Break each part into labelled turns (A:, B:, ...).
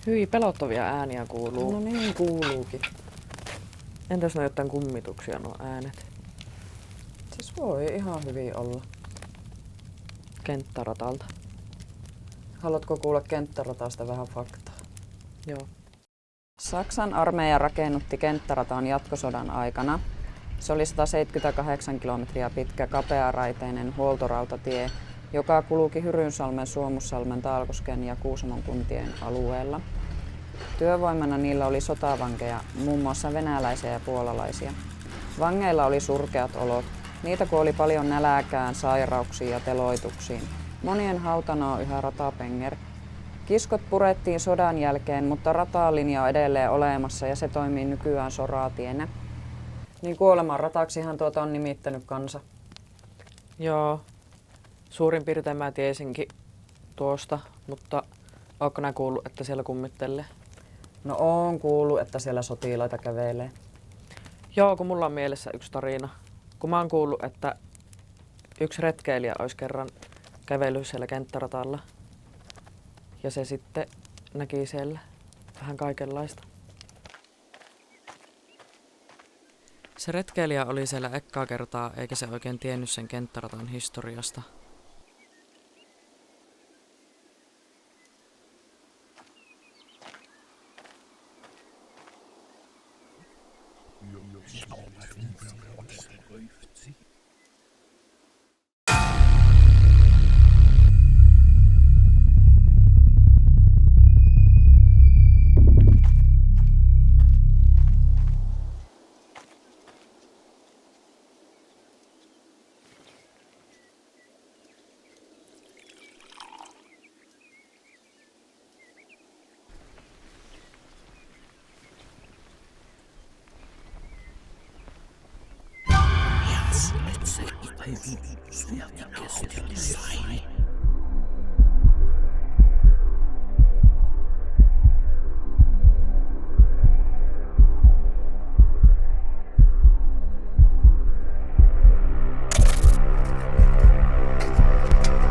A: Hyi, pelottavia ääniä kuuluu.
B: No niin kuuluukin.
A: Entäs ne jotain kummituksia nuo äänet?
B: Siis voi ihan hyvin olla.
A: Kenttäratalta.
B: Haluatko kuulla kenttäratasta vähän faktaa?
A: Joo.
B: Saksan armeija rakennutti kenttärataan jatkosodan aikana. Se oli 178 kilometriä pitkä kapearaiteinen huoltorautatie, joka kulki Hyrynsalmen, Suomussalmen, Taalkosken ja Kuusamon kuntien alueella. Työvoimana niillä oli sotavankeja, muun muassa venäläisiä ja puolalaisia. Vangeilla oli surkeat olot. Niitä kuoli paljon nälääkään, sairauksiin ja teloituksiin. Monien hautana on yhä ratapenger. Kiskot purettiin sodan jälkeen, mutta ratalinja on edelleen olemassa ja se toimii nykyään soratienä. Niin kuoleman rataksihan tuota on nimittänyt kansa.
A: Joo. Suurin piirtein mä tiesinkin tuosta, mutta ootko nää kuullut, että siellä kummittelee?
B: No oon kuullut, että siellä sotilaita kävelee.
A: Joo, kun mulla on mielessä yksi tarina. Kun mä oon kuullut, että yksi retkeilijä olisi kerran kävellyt siellä kenttäratalla. Ja se sitten näki siellä vähän kaikenlaista. Se retkeilijä oli siellä ekkaa kertaa, eikä se oikein tiennyt sen kenttäratan historiasta.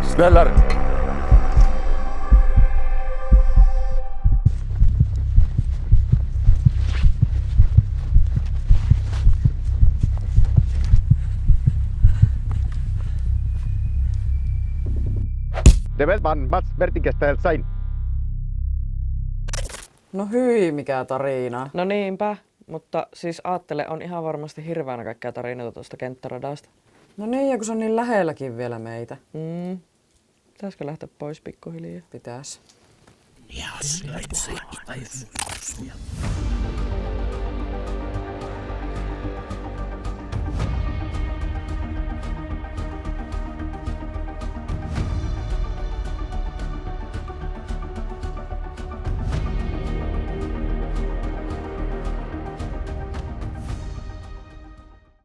C: Smäller! Det vet man, Mats Bertinkestä sain.
B: No hyi, mikä tarina.
A: No niinpä, mutta siis aattele, on ihan varmasti hirveänä kaikkea tarinoita tuosta kenttäradasta.
B: No niin, ja kun se on niin lähelläkin vielä meitä.
A: Pitäisikö lähteä pois pikkuhiljaa?
B: Pitäis.
D: Ja,